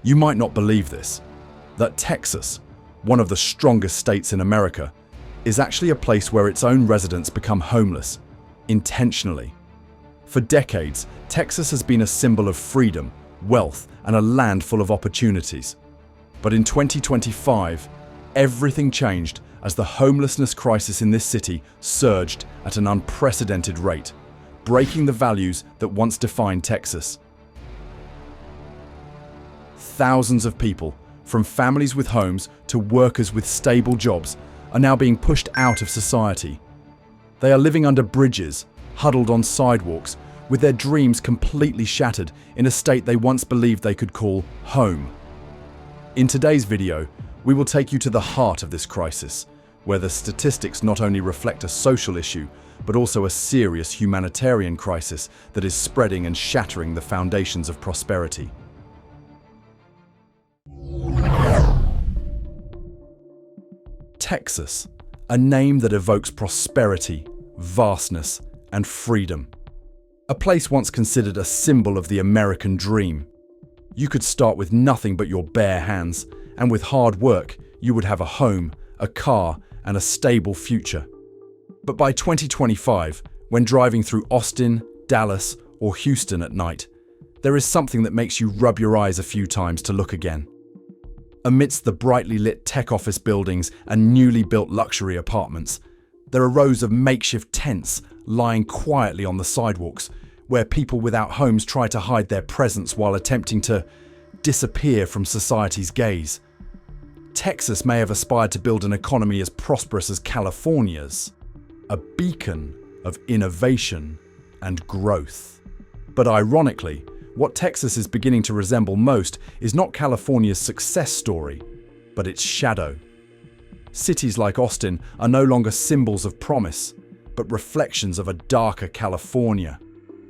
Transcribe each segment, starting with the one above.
You might not believe this, that Texas, one of the strongest states in America, is actually a place where its own residents become homeless, intentionally. For decades, Texas has been a symbol of freedom, wealth, and a land full of opportunities. But in 2025, everything changed as the homelessness crisis in this city surged at an unprecedented rate, breaking the values that once defined Texas. Thousands of people, from families with homes to workers with stable jobs, are now being pushed out of society. They are living under bridges, huddled on sidewalks, with their dreams completely shattered in a state they once believed they could call home. In today's video, we will take you to the heart of this crisis, where the statistics not only reflect a social issue, but also a serious humanitarian crisis that is spreading and shattering the foundations of prosperity. Texas, a name that evokes prosperity, vastness, and freedom. A place once considered a symbol of the American dream. You could start with nothing but your bare hands, and with hard work, you would have a home, a car, and a stable future. But by 2025, when driving through Austin, Dallas, or Houston at night, there is something that makes you rub your eyes a few times to look again. Amidst the brightly lit tech office buildings and newly built luxury apartments, there are rows of makeshift tents lying quietly on the sidewalks, where people without homes try to hide their presence while attempting to disappear from society's gaze. Texas may have aspired to build an economy as prosperous as California's, a beacon of innovation and growth. But ironically, what Texas is beginning to resemble most is not California's success story, but its shadow. Cities like Austin are no longer symbols of promise, but reflections of a darker California,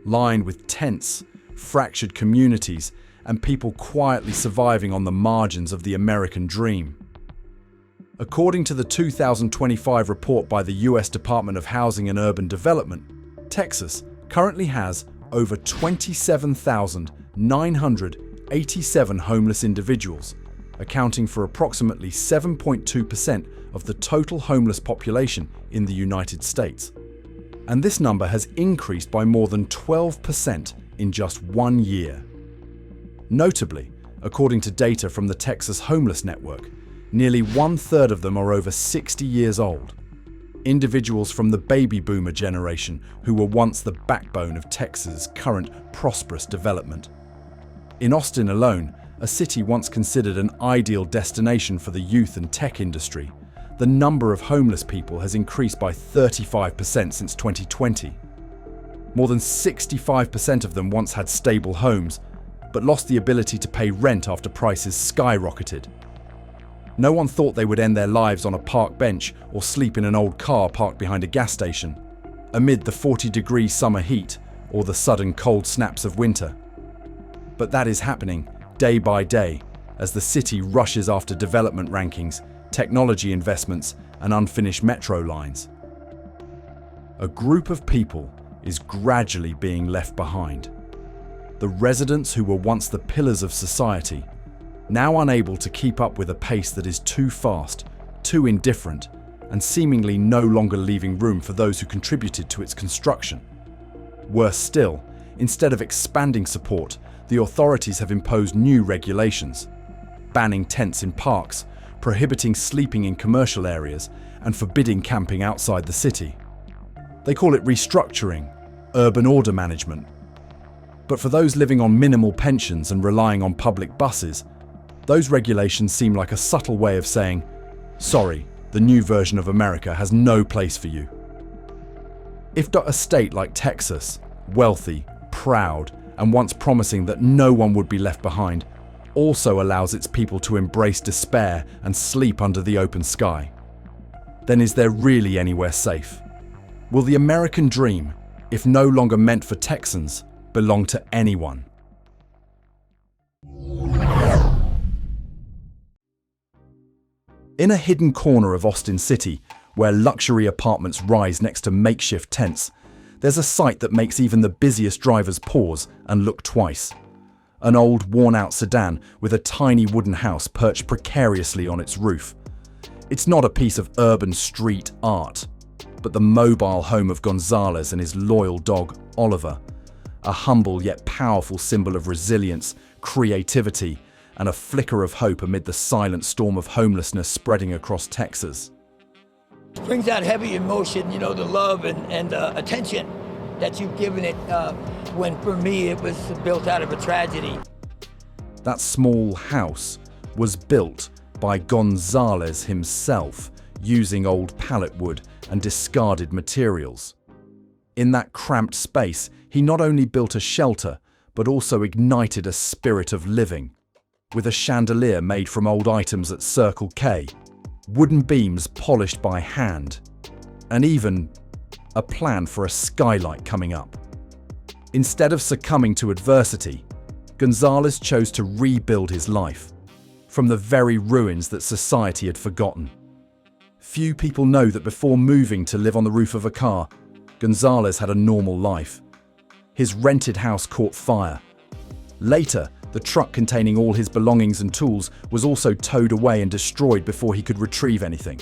lined with tents, fractured communities, and people quietly surviving on the margins of the American dream. According to the 2025 report by the US Department of Housing and Urban Development, Texas currently has over 27,987 homeless individuals, accounting for approximately 7.2% of the total homeless population in the United States. And this number has increased by more than 12% in just 1 year. Notably, according to data from the Texas Homeless Network, nearly 1/3 of them are over 60 years old. Individuals from the baby boomer generation who were once the backbone of Texas' current prosperous development. In Austin alone, a city once considered an ideal destination for the youth and tech industry, the number of homeless people has increased by 35% since 2020. More than 65% of them once had stable homes, but lost the ability to pay rent after prices skyrocketed. No one thought they would end their lives on a park bench or sleep in an old car parked behind a gas station, amid the 40-degree summer heat or the sudden cold snaps of winter. But that is happening day by day as the city rushes after development rankings, technology investments, and unfinished metro lines. A group of people is gradually being left behind. The residents who were once the pillars of society, now unable to keep up with a pace that is too fast, too indifferent, and seemingly no longer leaving room for those who contributed to its construction. Worse still, instead of expanding support, the authorities have imposed new regulations, banning tents in parks, prohibiting sleeping in commercial areas, and forbidding camping outside the city. They call it restructuring, urban order management. But for those living on minimal pensions and relying on public buses, those regulations seem like a subtle way of saying, sorry, the new version of America has no place for you. If a state like Texas, wealthy, proud, and once promising that no one would be left behind, also allows its people to embrace despair and sleep under the open sky, then is there really anywhere safe? Will the American dream, if no longer meant for Texans, belong to anyone? In a hidden corner of Austin City, where luxury apartments rise next to makeshift tents, there's a sight that makes even the busiest drivers pause and look twice. an old, worn-out sedan with a tiny wooden house perched precariously on its roof. It's not a piece of urban street art, but the mobile home of Gonzalez and his loyal dog, Oliver, a humble yet powerful symbol of resilience, creativity, and a flicker of hope amid the silent storm of homelessness spreading across Texas. It brings out heavy emotion, you know, the love and attention that you've given it, when for me it was built out of a tragedy. That small house was built by Gonzalez himself, using old pallet wood and discarded materials. In that cramped space, he not only built a shelter, but also ignited a spirit of living. With a chandelier made from old items at Circle K, wooden beams polished by hand, and even a plan for a skylight coming up. Instead of succumbing to adversity, Gonzalez chose to rebuild his life from the very ruins that society had forgotten. Few people know that before moving to live on the roof of a car, Gonzalez had a normal life. His rented house caught fire. Later, the truck containing all his belongings and tools was also towed away and destroyed before he could retrieve anything.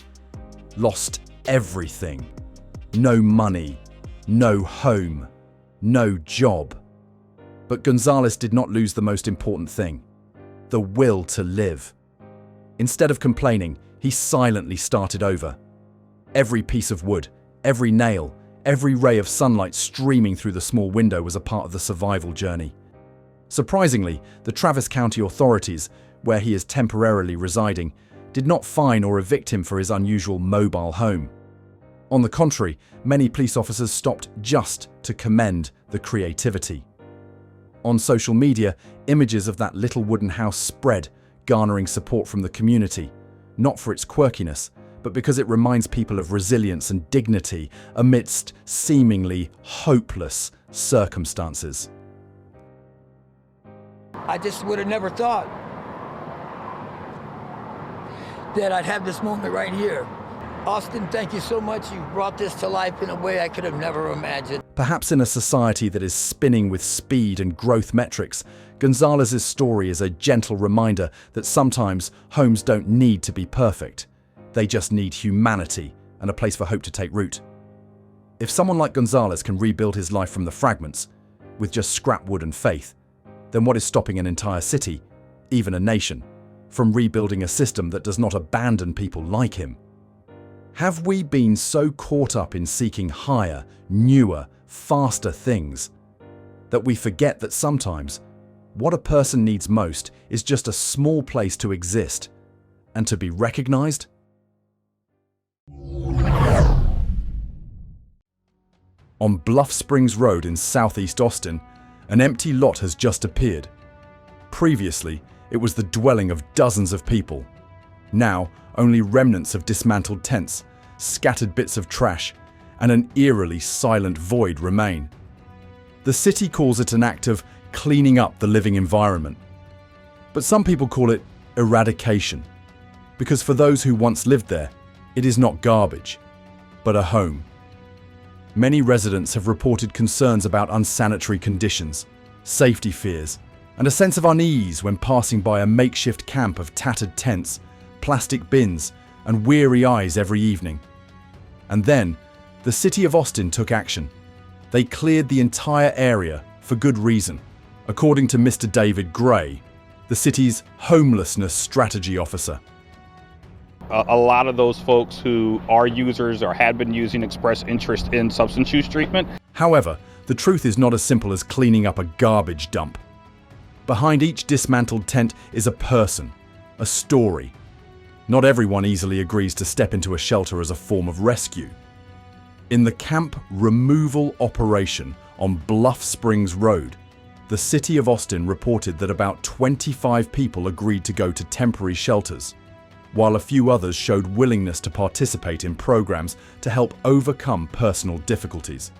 Lost everything. No money, no home, no job. But Gonzalez did not lose the most important thing: the will to live. Instead of complaining, he silently started over. Every piece of wood, every nail, every ray of sunlight streaming through the small window was a part of the survival journey. Surprisingly, the Travis County authorities, where he is temporarily residing, did not fine or evict him for his unusual mobile home. On the contrary, many police officers stopped just to commend the creativity. On social media, images of that little wooden house spread, garnering support from the community, not for its quirkiness, but because it reminds people of resilience and dignity amidst seemingly hopeless circumstances. I just would have never thought that I'd have this moment right here. Austin, thank you so much. You brought this to life in a way I could have never imagined. Perhaps in a society that is spinning with speed and growth metrics, Gonzalez's story is a gentle reminder that sometimes homes don't need to be perfect. They just need humanity and a place for hope to take root. If someone like Gonzalez can rebuild his life from the fragments, with just scrap wood and faith, then what is stopping an entire city, even a nation, from rebuilding a system that does not abandon people like him? Have we been so caught up in seeking higher, newer, faster things that we forget that sometimes what a person needs most is just a small place to exist and to be recognized? On Bluff Springs Road in southeast Austin, an empty lot has just appeared. Previously, it was the dwelling of dozens of people. Now, only remnants of dismantled tents, scattered bits of trash, and an eerily silent void remain. The city calls it an act of cleaning up the living environment. But some people call it eradication, because for those who once lived there, it is not garbage, but a home. Many residents have reported concerns about unsanitary conditions, safety fears, and a sense of unease when passing by a makeshift camp of tattered tents, plastic bins, and weary eyes every evening. And then, the city of Austin took action. They cleared the entire area for good reason, according to Mr. David Gray, the city's homelessness strategy officer. A lot of those folks who are users or had been using express interest in substance use treatment. However, the truth is not as simple as cleaning up a garbage dump. Behind each dismantled tent is a person, a story. Not everyone easily agrees to step into a shelter as a form of rescue. In the camp removal operation on Bluff Springs Road, the city of Austin reported that about 25 people agreed to go to temporary shelters, while a few others showed willingness to participate in programs to help overcome personal difficulties.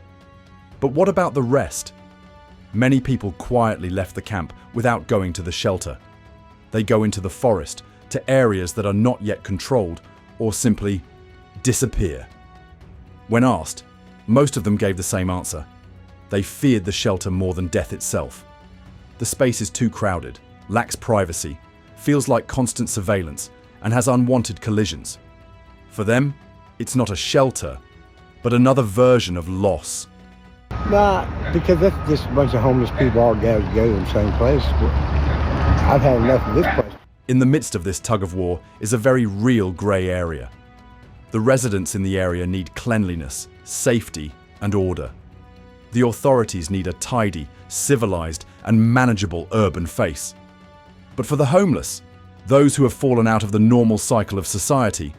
But what about the rest? Many people quietly left the camp without going to the shelter. They go into the forest, to areas that are not yet controlled, or simply disappear. When asked, most of them gave the same answer. They feared the shelter more than death itself. The space is too crowded, lacks privacy, feels like constant surveillance, and has unwanted collisions. For them, it's not a shelter, but another version of loss. Nah, because that's just a bunch of homeless people all gathered together in the same place. I've had enough of this place. In the midst of this tug-of-war is a very real grey area. The residents in the area need cleanliness, safety, and order. The authorities need a tidy, civilized, and manageable urban face. But for the homeless, those who have fallen out of the normal cycle of society,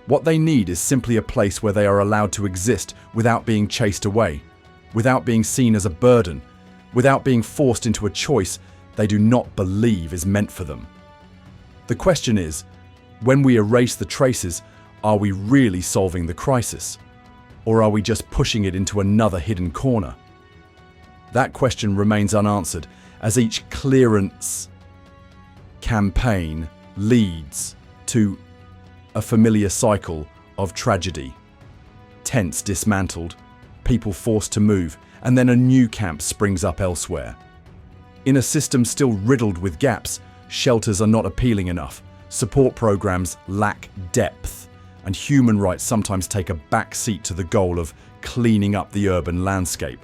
what they need is simply a place where they are allowed to exist without being chased away, without being seen as a burden, without being forced into a choice they do not believe is meant for them. The question is, when we erase the traces, are we really solving the crisis? Or are we just pushing it into another hidden corner? That question remains unanswered as each clearance campaign leads to a familiar cycle of tragedy. Tents dismantled, people forced to move, and then a new camp springs up elsewhere. In a system still riddled with gaps, shelters are not appealing enough, support programs lack depth, and human rights sometimes take a back seat to the goal of cleaning up the urban landscape.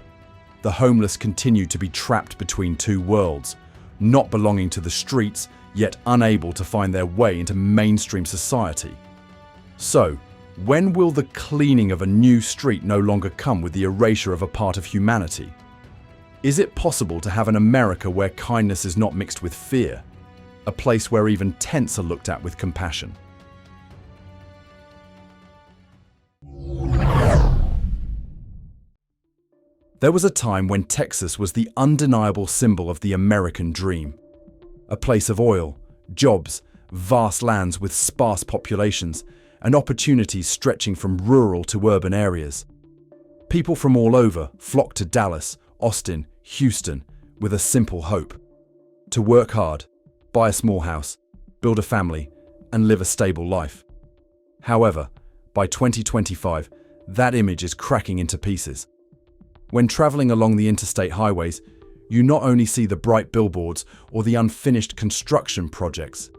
The homeless continue to be trapped between two worlds, not belonging to the streets, yet unable to find their way into mainstream society. So, when will the cleaning of a new street no longer come with the erasure of a part of humanity? Is it possible to have an America where kindness is not mixed with fear? A place where even tents are looked at with compassion? There was a time when Texas was the undeniable symbol of the American dream. A place of oil, jobs, vast lands with sparse populations, and opportunities stretching from rural to urban areas. People from all over flocked to Dallas, Austin, Houston with a simple hope: to work hard, buy a small house, build a family, and live a stable life. However, by 2025, that image is cracking into pieces. When traveling along the interstate highways, you not only see the bright billboards or the unfinished construction projects,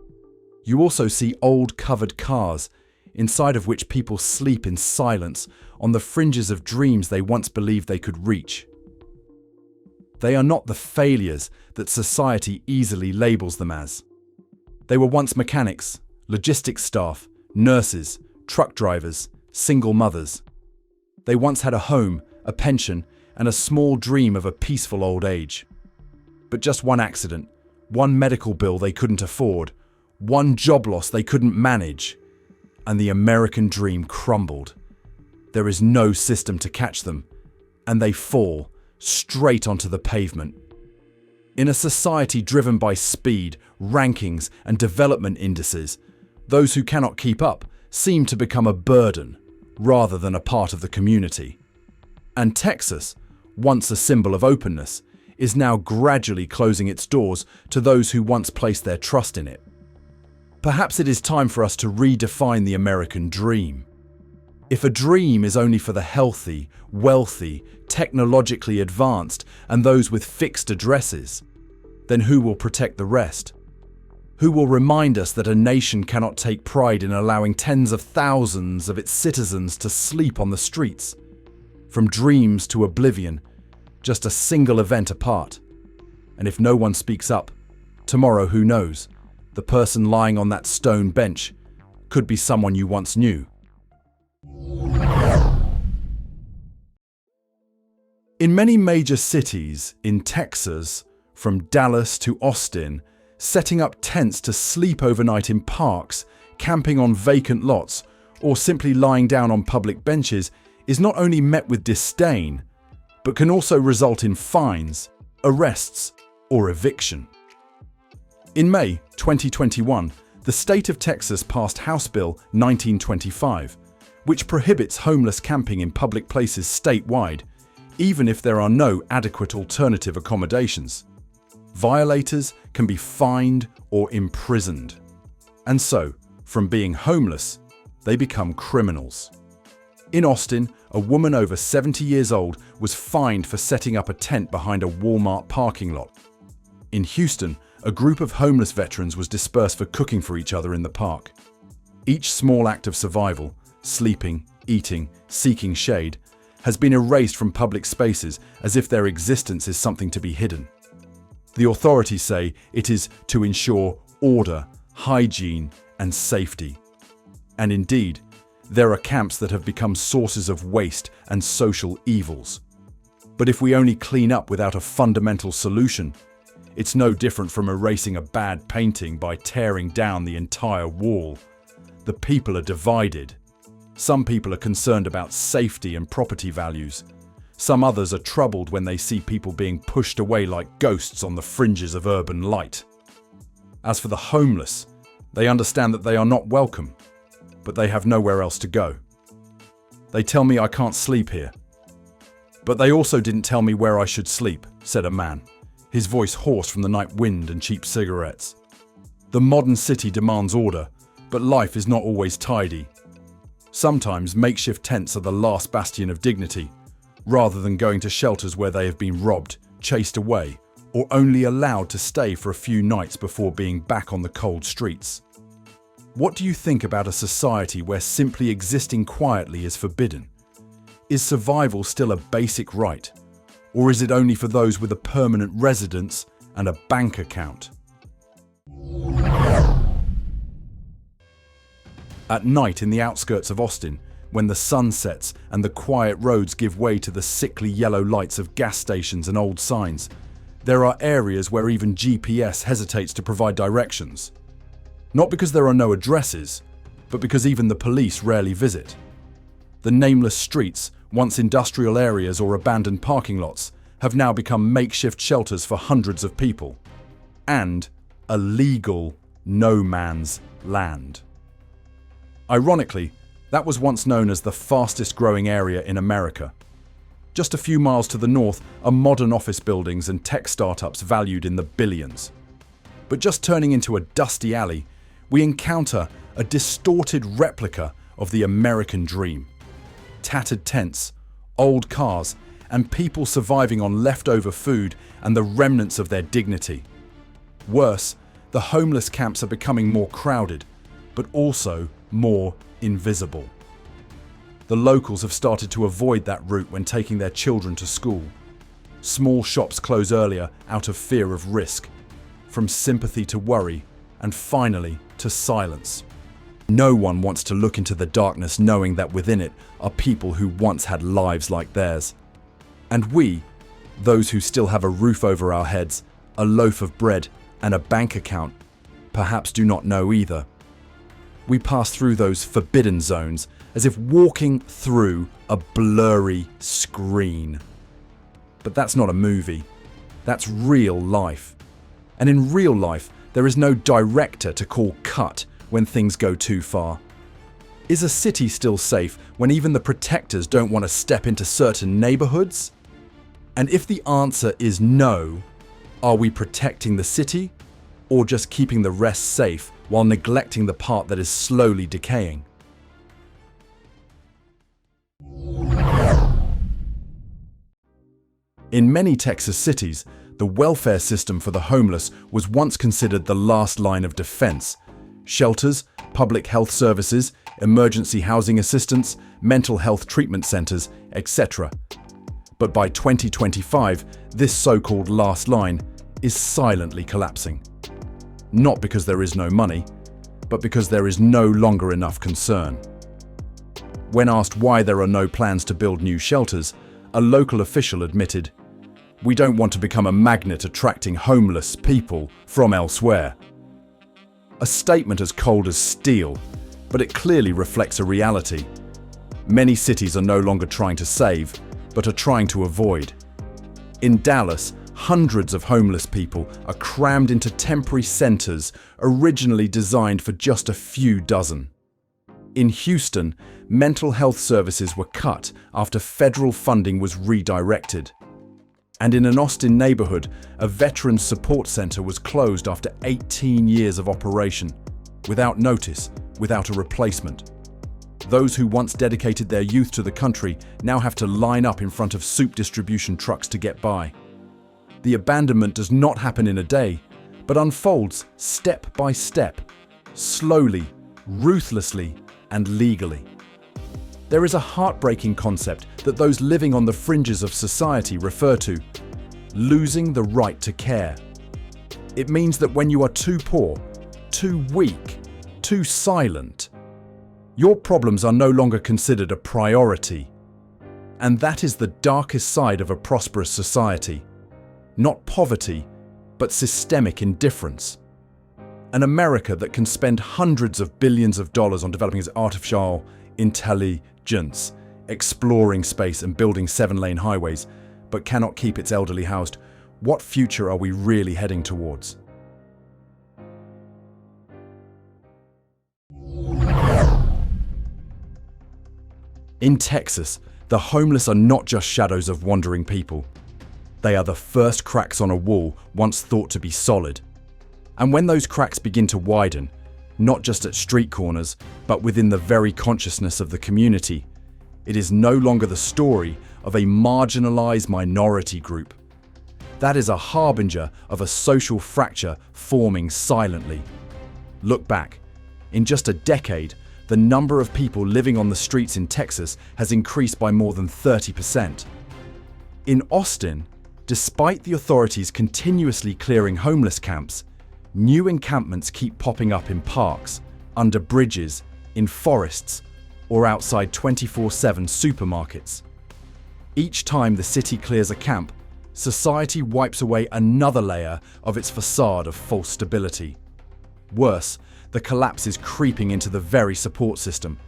you also see old covered cars, inside of which people sleep in silence on the fringes of dreams they once believed they could reach. They are not the failures that society easily labels them as. They were once mechanics, logistics staff, nurses, truck drivers, single mothers. They once had a home, a pension, and a small dream of a peaceful old age. But just one accident, one medical bill they couldn't afford, one job loss they couldn't manage, and the American dream crumbled. There is no system to catch them, and they fall straight onto the pavement. In a society driven by speed, rankings, and development indices, those who cannot keep up seem to become a burden rather than a part of the community. And Texas, once a symbol of openness, is now gradually closing its doors to those who once placed their trust in it. Perhaps it is time for us to redefine the American dream. If a dream is only for the healthy, wealthy, technologically advanced, and those with fixed addresses, then who will protect the rest? Who will remind us that a nation cannot take pride in allowing tens of thousands of its citizens to sleep on the streets? From dreams to oblivion, just a single event apart. And if no one speaks up, tomorrow, who knows? The person lying on that stone bench could be someone you once knew. In many major cities in Texas, from Dallas to Austin, setting up tents to sleep overnight in parks, camping on vacant lots, or simply lying down on public benches is not only met with disdain, but can also result in fines, arrests, or eviction. In May 2021, the state of Texas passed House Bill 1925, which prohibits homeless camping in public places statewide, even if there are no adequate alternative accommodations. Violators can be fined or imprisoned. And so, from being homeless, they become criminals. In Austin, a woman over 70 years old was fined for setting up a tent behind a Walmart parking lot. In Houston, a group of homeless veterans was dispersed for cooking for each other in the park. Each small act of survival, sleeping, eating, seeking shade, has been erased from public spaces as if their existence is something to be hidden. The authorities say it is to ensure order, hygiene, and safety. And indeed, there are camps that have become sources of waste and social evils. But if we only clean up without a fundamental solution, it's no different from erasing a bad painting by tearing down the entire wall. The people are divided. Some people are concerned about safety and property values. Some others are troubled when they see people being pushed away like ghosts on the fringes of urban light. As for the homeless, they understand that they are not welcome, but they have nowhere else to go. They tell me I can't sleep here. But they also didn't tell me where I should sleep, said a man, his voice hoarse from the night wind and cheap cigarettes. The modern city demands order, but life is not always tidy. Sometimes makeshift tents are the last bastion of dignity, rather than going to shelters where they have been robbed, chased away, or only allowed to stay for a few nights before being back on the cold streets. What do you think about a society where simply existing quietly is forbidden? Is survival still a basic right, or is it only for those with a permanent residence and a bank account? At night in the outskirts of Austin, when the sun sets and the quiet roads give way to the sickly yellow lights of gas stations and old signs, there are areas where even GPS hesitates to provide directions. Not because there are no addresses, but because even the police rarely visit. The nameless streets, once industrial areas or abandoned parking lots, have now become makeshift shelters for hundreds of people. And a legal no man's land. Ironically, that was once known as the fastest growing area in America. Just a few miles to the north are modern office buildings and tech startups valued in the billions. But just turning into a dusty alley, we encounter a distorted replica of the American dream. Tattered tents, old cars, and people surviving on leftover food and the remnants of their dignity. Worse, the homeless camps are becoming more crowded, but also more invisible. The locals have started to avoid that route when taking their children to school. Small shops close earlier out of fear of risk, from sympathy to worry, and finally to silence. No one wants to look into the darkness knowing that within it are people who once had lives like theirs. And we, those who still have a roof over our heads, a loaf of bread, and a bank account, perhaps do not know either. We pass through those forbidden zones as if walking through a blurry screen. But that's not a movie. That's real life. And in real life, there is no director to call cut when things go too far. Is a city still safe when even the protectors don't want to step into certain neighborhoods? And if the answer is no, are we protecting the city or just keeping the rest safe while neglecting the part that is slowly decaying? In many Texas cities, the welfare system for the homeless was once considered the last line of defense. Shelters, public health services, emergency housing assistance, mental health treatment centers, etc. But by 2025, this so-called last line is silently collapsing. Not because there is no money, but because there is no longer enough concern. When asked why there are no plans to build new shelters, a local official admitted, "We don't want to become a magnet attracting homeless people from elsewhere." A statement as cold as steel, but it clearly reflects a reality. Many cities are no longer trying to save, but are trying to avoid. In Dallas, hundreds of homeless people are crammed into temporary centers originally designed for just a few dozen. In Houston, mental health services were cut after federal funding was redirected. And in an Austin neighborhood, a veterans support center was closed after 18 years of operation, without notice, without a replacement. Those who once dedicated their youth to the country now have to line up in front of soup distribution trucks to get by. The abandonment does not happen in a day, but unfolds step by step, slowly, ruthlessly, and legally. There is a heartbreaking concept that those living on the fringes of society refer to: losing the right to care. It means that when you are too poor, too weak, too silent, your problems are no longer considered a priority. And that is the darkest side of a prosperous society. Not poverty, but systemic indifference. An America that can spend hundreds of billions of dollars on developing its artificial intelligence, exploring space and building 7-lane highways, but cannot keep its elderly housed. What future are we really heading towards? In Texas, the homeless are not just shadows of wandering people. They are the first cracks on a wall once thought to be solid. And when those cracks begin to widen, not just at street corners, but within the very consciousness of the community, it is no longer the story of a marginalized minority group. That is a harbinger of a social fracture forming silently. Look back. In just a decade, the number of people living on the streets in Texas has increased by more than 30%. In Austin, despite the authorities continuously clearing homeless camps, new encampments keep popping up in parks, under bridges, in forests, or outside 24/7 supermarkets. Each time the city clears a camp, society wipes away another layer of its facade of false stability. Worse, the collapse is creeping into the very support system,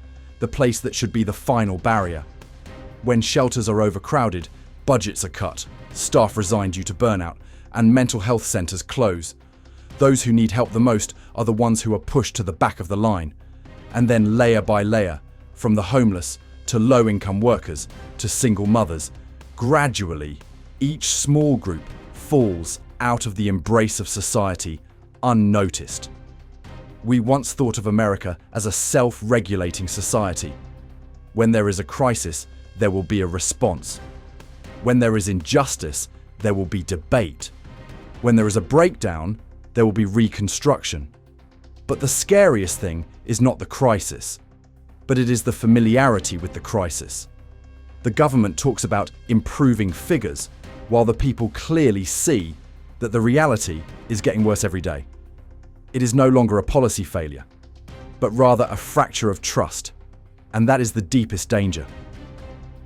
the place that should be the final barrier. When shelters are overcrowded, budgets are cut, staff resign due to burnout, and mental health centers close. Those who need help the most are the ones who are pushed to the back of the line. And then layer by layer, from the homeless to low-income workers to single mothers, gradually, each small group falls out of the embrace of society unnoticed. We once thought of America as a self-regulating society. When there is a crisis, there will be a response. When there is injustice, there will be debate. When there is a breakdown, there will be reconstruction. But the scariest thing is not the crisis, but it is the familiarity with the crisis. The government talks about improving figures, while the people clearly see that the reality is getting worse every day. It is no longer a policy failure, but rather a fracture of trust, and that is the deepest danger.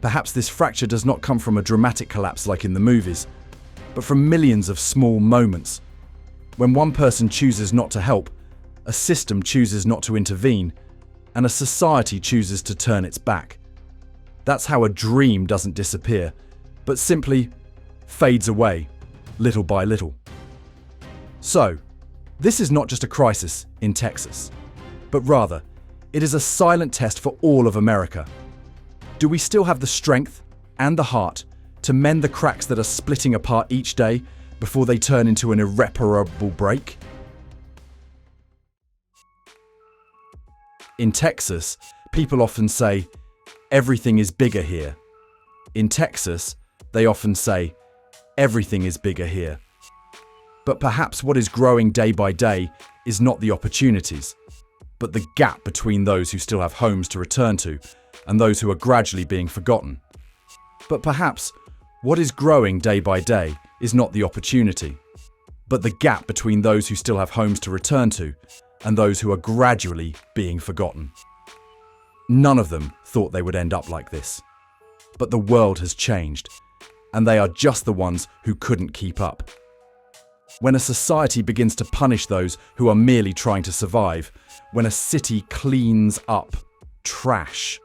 Perhaps this fracture does not come from a dramatic collapse like in the movies, but from millions of small moments. When one person chooses not to help, a system chooses not to intervene, and a society chooses to turn its back. That's how a dream doesn't disappear, but simply fades away, little by little. So, this is not just a crisis in Texas, but rather, it is a silent test for all of America. Do we still have the strength and the heart to mend the cracks that are splitting apart each day before they turn into an irreparable break? In Texas, people often say, "Everything is bigger here." In Texas, they often say, "Everything is bigger here." But perhaps what is growing day by day is not the opportunities, but the gap between those who still have homes to return to and those who are gradually being forgotten. But perhaps what is growing day by day is not the opportunity, but the gap between those who still have homes to return to and those who are gradually being forgotten. None of them thought they would end up like this. But the world has changed, and they are just the ones who couldn't keep up. When a society begins to punish those who are merely trying to survive, when a city cleans up trash,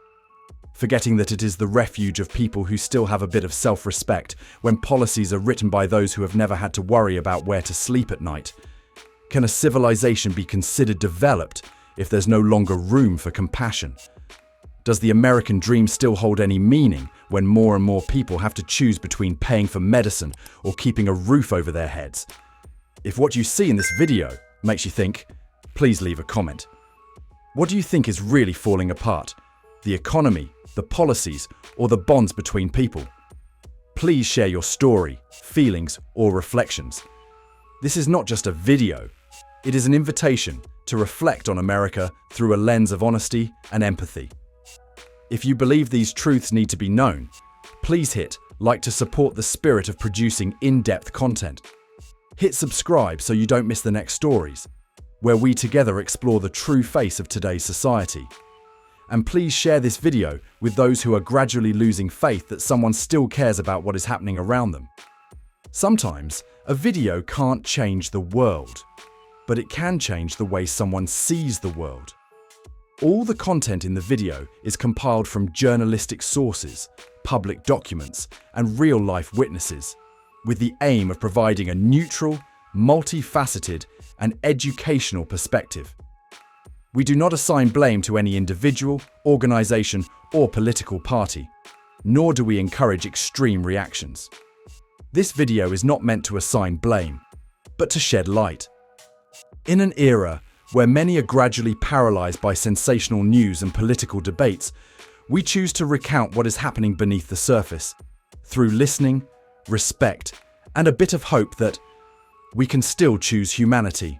forgetting that it is the refuge of people who still have a bit of self-respect, when policies are written by those who have never had to worry about where to sleep at night, can a civilization be considered developed if there's no longer room for compassion? Does the American dream still hold any meaning when more and more people have to choose between paying for medicine or keeping a roof over their heads? If what you see in this video makes you think, please leave a comment. What do you think is really falling apart? The economy, the policies, or the bonds between people? Please share your story, feelings, or reflections. This is not just a video, it is an invitation to reflect on America through a lens of honesty and empathy. If you believe these truths need to be known, please hit like to support the spirit of producing in-depth content. Hit subscribe so you don't miss the next stories, where we together explore the true face of today's society. And please share this video with those who are gradually losing faith that someone still cares about what is happening around them. Sometimes, a video can't change the world, but it can change the way someone sees the world. All the content in the video is compiled from journalistic sources, public documents, and real-life witnesses, with the aim of providing a neutral, multifaceted, and educational perspective. We do not assign blame to any individual, organization, or political party, nor do we encourage extreme reactions. This video is not meant to assign blame, but to shed light. In an era where many are gradually paralyzed by sensational news and political debates, we choose to recount what is happening beneath the surface, through listening, respect, and a bit of hope that we can still choose humanity.